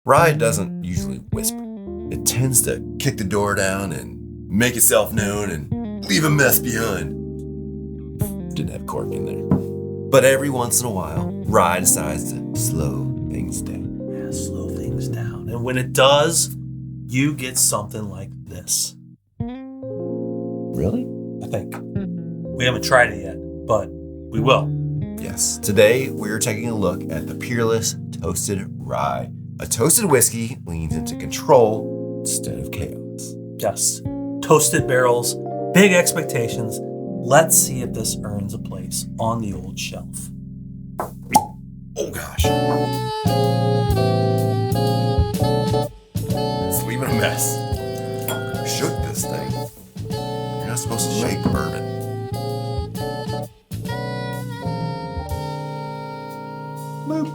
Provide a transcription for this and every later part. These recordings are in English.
Rye doesn't usually whisper. It tends to kick the door down and make itself known and leave a mess behind. Didn't have cork in there. But every once in a while, Rye decides to slow things down. Yeah, slow things down. And when it does, you get something like this. Really? I think. We haven't tried it yet, but we will. Yes. Today, we're taking a look at the Peerless Toasted Rye. A toasted whiskey leans into control instead of chaos. Yes. Toasted barrels, big expectations. Let's see if this earns a place on the old shelf. Oh gosh. It's leaving a mess. Shook this thing. You're not supposed to shake bourbon. Boop.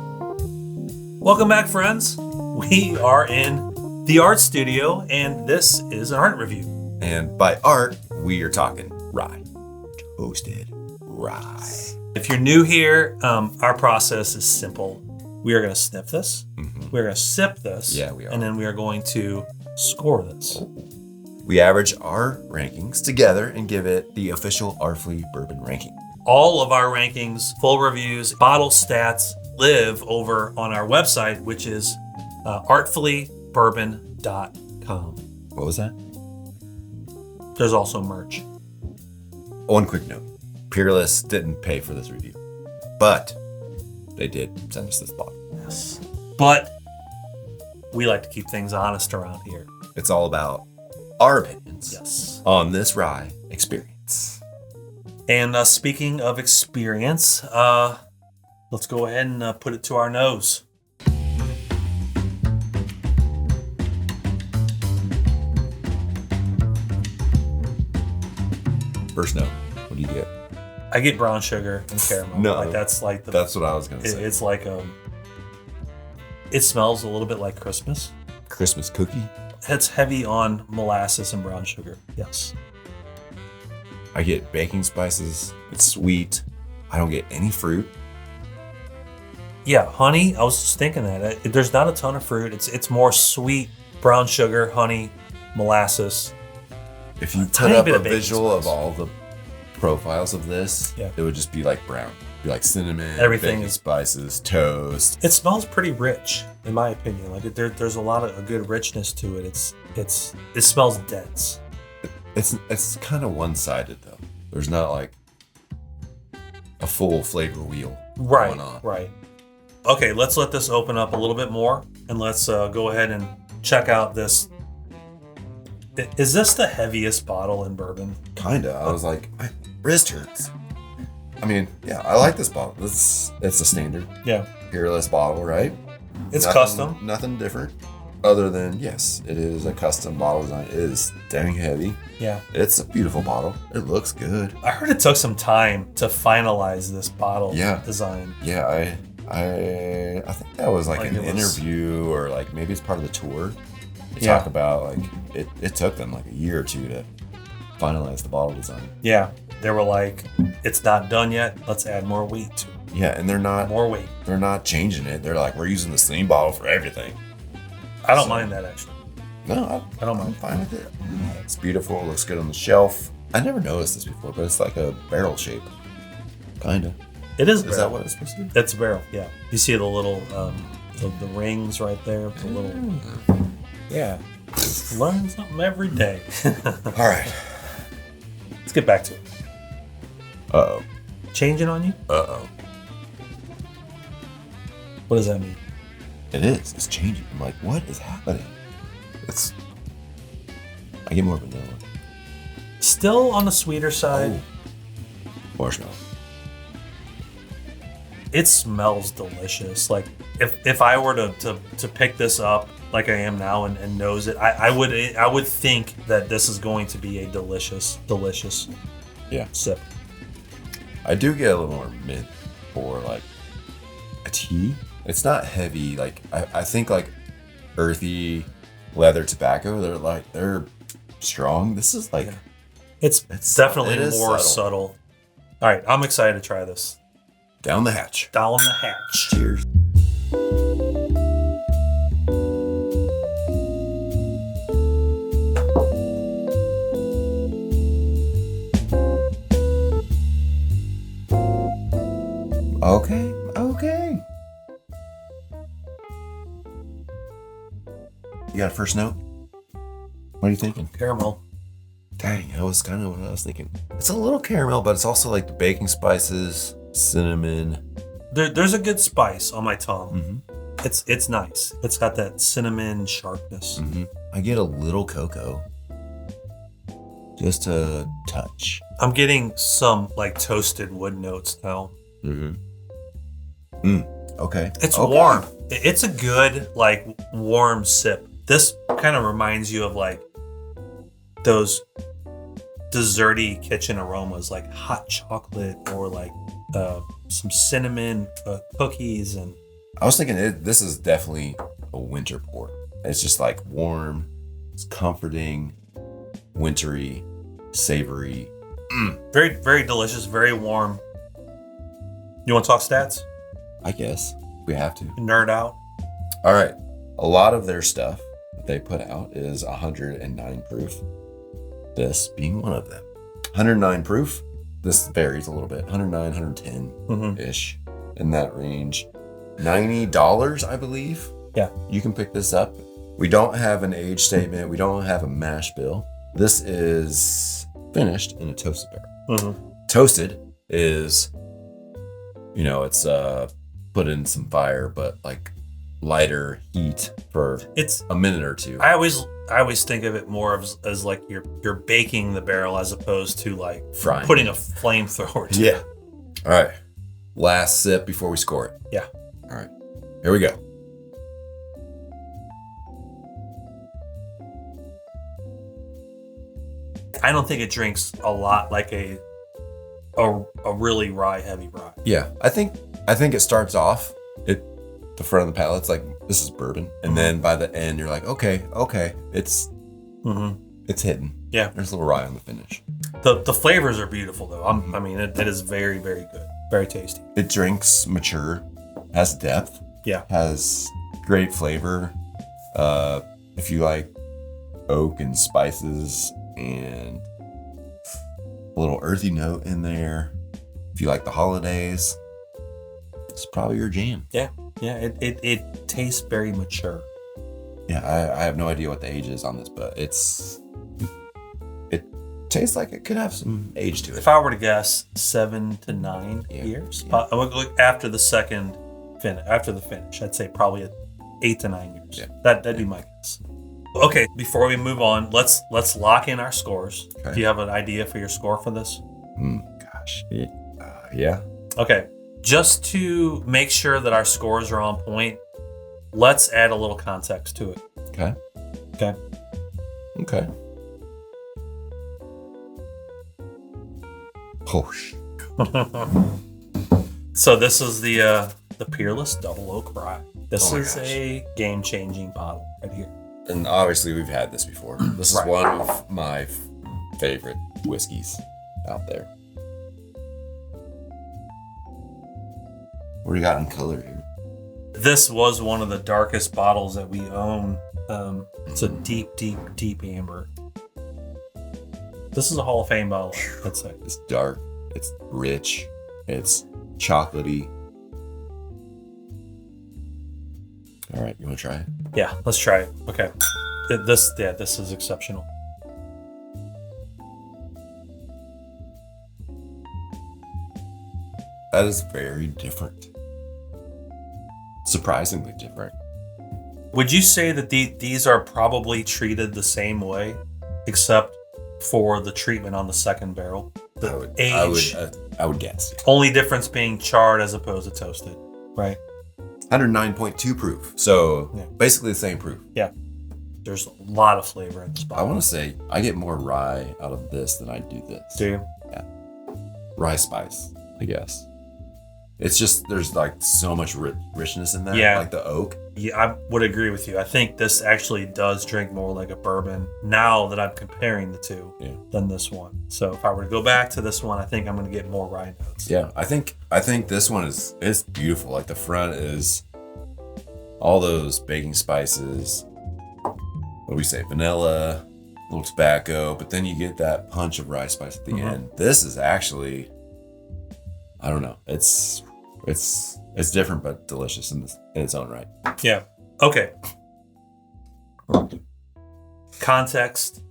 Welcome back, friends. We are in the art studio, and this is an art review. And by art, we are talking rye. Toasted rye. If you're new here, our process is simple. We are going to sniff this. Mm-hmm. We're going to sip this. Yeah, we are. And then we are going to score this. We average our rankings together and give it the official Artfully Bourbon ranking. All of our rankings, full reviews, bottle stats live over on our website, which is artfullybourbon.com. What was that? There's also merch. One quick note. Peerless didn't pay for this review, but they did send us this bottle. Yes. But we like to keep things honest around here. It's all about our opinions on this rye experience. And speaking of experience, let's go ahead and put it to our nose. First note, what do you get? I get brown sugar and caramel. No, that's what I was gonna say. It's like it smells a little bit like Christmas. Christmas cookie. It's heavy on molasses and brown sugar. Yes. I get baking spices. It's sweet. I don't get any fruit. Yeah, honey. I was just thinking that there's not a ton of fruit. It's more sweet, brown sugar, honey, molasses. If you put up a visual of all the profiles of this, it would just be like brown. It'd be like cinnamon, everything is spices, toast. It smells pretty rich, in my opinion. Like there's a lot of a good richness to it. It smells dense. It's kind of one-sided though. There's not like a full flavor wheel going on. Right. Okay, let's let this open up a little bit more, and let's go ahead and check out this. Is this the heaviest bottle in bourbon? Kinda. I was like, my wrist hurts. I mean, yeah, I like this bottle. It's a standard. Yeah. Peerless bottle, right? It's custom. Nothing different. Other than, yes, it is a custom bottle design. It is dang heavy. Yeah. It's a beautiful bottle. It looks good. I heard it took some time to finalize this bottle design. Yeah, I think that was like an interview or like maybe it's part of the tour. They talk about like it took them like a year or two to finalize the bottle design. Yeah. They were like, it's not done yet. Let's add more weight to it. Yeah, and they're not more weight. They're not changing it. They're like, we're using the same bottle for everything. I don't mind that actually. No, I don't mind. I'm fine with it. It's beautiful. It looks good on the shelf. I never noticed this before, but it's like a barrel shape. Kinda. It is. Is that what it's supposed to be? It's a barrel. Yeah. You see the little the rings right there. The little. Yeah. Learn something every day. All right. Let's get back to it. Uh-oh. Changing on you? Uh-oh. What does that mean? It is. It's changing. I'm like, what is happening? I get more vanilla. Still on the sweeter side. Oh. Marshmallow. It smells delicious. Like if I were to pick this up like I am now and nose it, I would think that this is going to be a delicious sip. I do get a little more mint or like a tea. It's not heavy. Like I think like earthy leather tobacco. They're strong. This is like it's definitely more subtle. All right, I'm excited to try this. Down the hatch. Down the hatch. Cheers. You got a first note? What are you thinking? Caramel. Dang, that was kind of what I was thinking. It's a little caramel, but it's also like the baking spices, cinnamon. There's a good spice on my tongue. Mm-hmm. It's nice. It's got that cinnamon sharpness. Mm-hmm. I get a little cocoa. Just a touch. I'm getting some like toasted wood notes now. Mm-hmm. Okay. It's okay. warm. It's a good like warm sip. This kind of reminds you of like those desserty kitchen aromas, like hot chocolate or like some cinnamon cookies. And I was thinking this is definitely a winter pour. It's just like warm, it's comforting, wintry, savory. Very, very delicious, very warm. You want to talk stats? I guess we have to. Nerd out. All right. A lot of their stuff that they put out is 109 proof. This being one of them. 109 proof. This varies a little bit. 109, 110-ish in that range. $90, I believe. Yeah. You can pick this up. We don't have an age statement. We don't have a mash bill. This is finished in a toasted barrel. Toasted is, it's put in some fire, but like lighter heat for a minute or two. I always think of it more as like you're baking the barrel as opposed to like frying, putting a flamethrower to it. All right. Last sip before we score it. Yeah. All right. Here we go. I don't think it drinks a lot like a really heavy rye. Yeah. I think it starts off the front of the palate, it's like, this is bourbon. And then by the end, you're like, okay, it's hidden. Yeah. There's a little rye on the finish. The flavors are beautiful, though. I mean, it is very, very good. Very tasty. It drinks mature, has depth. Yeah. Has great flavor. If you like oak and spices and a little earthy note in there. If you like the holidays, it's probably your jam. Yeah. Yeah, it tastes very mature. Yeah, I have no idea what the age is on this, but it tastes like it could have some age to it. If I were to guess, 7 to 9 years. Yeah. I would look after the finish. I'd say probably 8 to 9 years. Yeah. That'd be my guess. Okay, before we move on, let's lock in our scores. Okay. Do you have an idea for your score for this? Gosh. Yeah. Okay. Just to make sure that our scores are on point, let's add a little context to it. Okay. Oh, shit. So this is the Peerless Double Oak Rye. This is a game-changing bottle right here. And obviously we've had this before. This is one of my favorite whiskeys out there. What do you got in color here? This was one of the darkest bottles that we own. It's a deep amber. This is a Hall of Fame bottle, I'd say. It's dark. It's rich. It's chocolatey. All right, you want to try it? Yeah, let's try it. Okay. This is exceptional. That is very different. Surprisingly different. Would you say that these are probably treated the same way, except for the treatment on the second barrel? The age. I would guess. Only difference being charred as opposed to toasted, right? 109.2 proof. So basically the same proof. Yeah. There's a lot of flavor in this bottle. I want to say I get more rye out of this than I do this. Do you? Yeah. Rye spice, I guess. It's just, there's like so much richness in that. Yeah. Like the oak. Yeah, I would agree with you. I think this actually does drink more like a bourbon now that I'm comparing the two than this one. So if I were to go back to this one, I think I'm going to get more rye notes. Yeah, I think this one is beautiful. Like the front is all those baking spices. What do we say? Vanilla, a little tobacco, but then you get that punch of rye spice at the end. This is actually, I don't know. It's different but delicious in its own right. Yeah. Okay. context,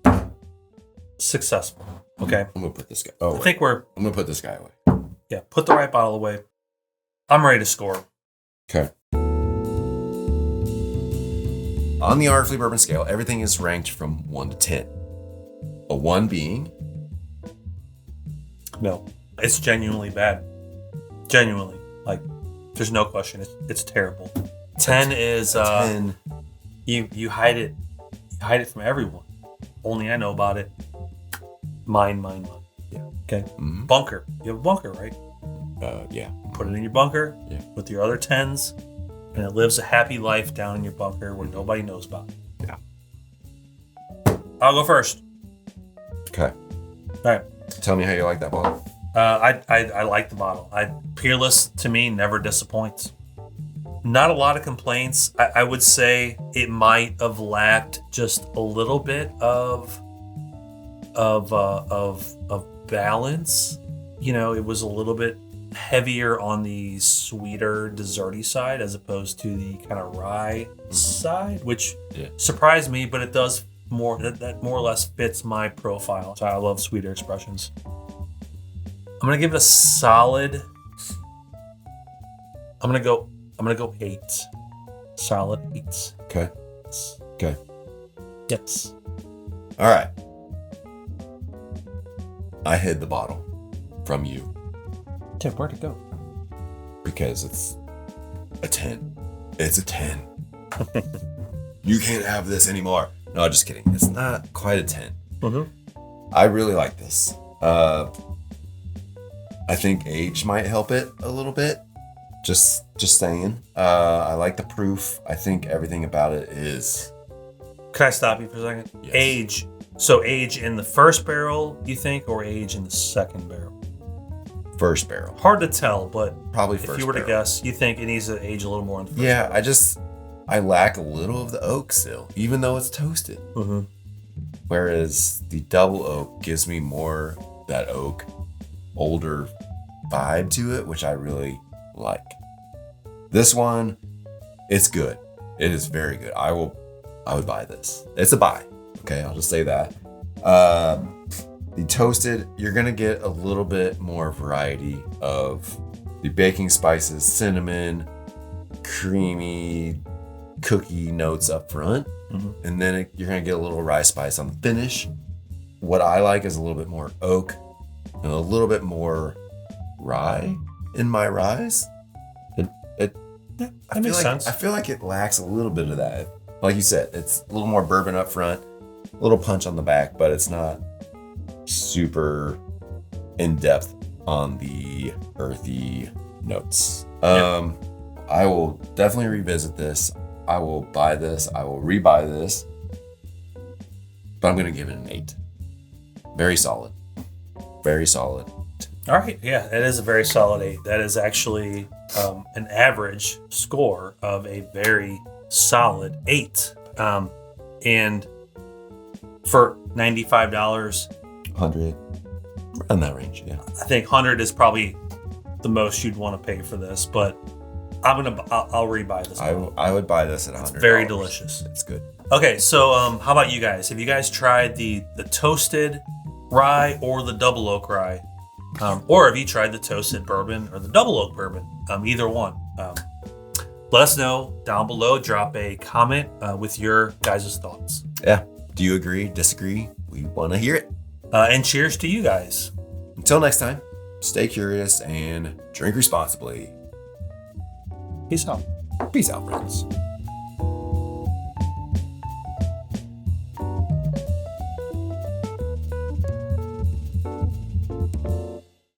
successful. Okay. I'm gonna put this guy. Oh, I think we're. I'm gonna put this guy away. Yeah. Put the right bottle away. I'm ready to score. Okay. On the Artfully Bourbon scale, everything is ranked from 1 to 10. A 1 being No, it's genuinely bad. Genuinely, like, there's no question. It's terrible. 10 is 10. You hide it. You hide it from everyone. Only I know about it. Mine. Yeah. Okay. Mm-hmm. Bunker. You have a bunker, right? Yeah. Put it in your bunker. Yeah. With your other 10s, and it lives a happy life down in your bunker where nobody knows about it. Yeah. I'll go first. Okay. All right. Tell me how you like that bottle. I like the bottle. Peerless to me never disappoints. Not a lot of complaints. I would say it might have lacked just a little bit of balance. You know, it was a little bit heavier on the sweeter, desserty side as opposed to the kind of rye side, which surprised me, but it does more. That more or less fits my profile. So I love sweeter expressions. I'm gonna give it a solid. I'm gonna go 8. Solid 8. Okay. Okay. Yes. All right. I hid the bottle from you Tim, where'd it go? because it's a 10. It's a 10. You can't have this anymore. No, just kidding. It's not quite a 10. Mm-hmm. I really like this. I think age might help it a little bit. Just saying. I like the proof. I think everything about it is. Can I stop you for a second? Yes. Age. So age in the first barrel, you think, or age in the second barrel? First barrel. Hard to tell, but Probably first if you were to barrel. guess, you think it needs to age a little more in the first Yeah, barrel. I lack a little of the oak still, even though it's toasted. Mm-hmm. Whereas the double oak gives me more that oak, older vibe to it, which I really like. This one, it's good. It is very good. I would buy this. It's a buy. Okay, I'll just say that. The toasted, you're gonna get a little bit more variety of the baking spices, cinnamon, creamy, cookie notes up front, and then you're gonna get a little rye spice on the finish. What I like is a little bit more oak and a little bit more rye in my ryes. That makes sense. I feel like it lacks a little bit of that. Like you said, it's a little more bourbon up front, a little punch on the back, but it's not super in depth on the earthy notes. I will definitely revisit this. I will buy this. I will rebuy this. But I'm going to give it an 8. Very solid. Very solid. All right. Yeah, it is a very solid 8. That is actually an average score of a very solid 8. And for $95, 100. Around that range, yeah. I think 100 is probably the most you'd want to pay for this, but I'll rebuy this. I would buy this at $100. Very delicious. It's good. Okay, so how about you guys? Have you guys tried the toasted rye or the double oak rye? Or have you tried the toasted bourbon or the double oak bourbon? Either one. Let us know down below. Drop a comment with your guys' thoughts. Yeah. Do you agree? Disagree? We want to hear it. And cheers to you guys. Until next time, stay curious and drink responsibly. Peace out. Peace out, friends.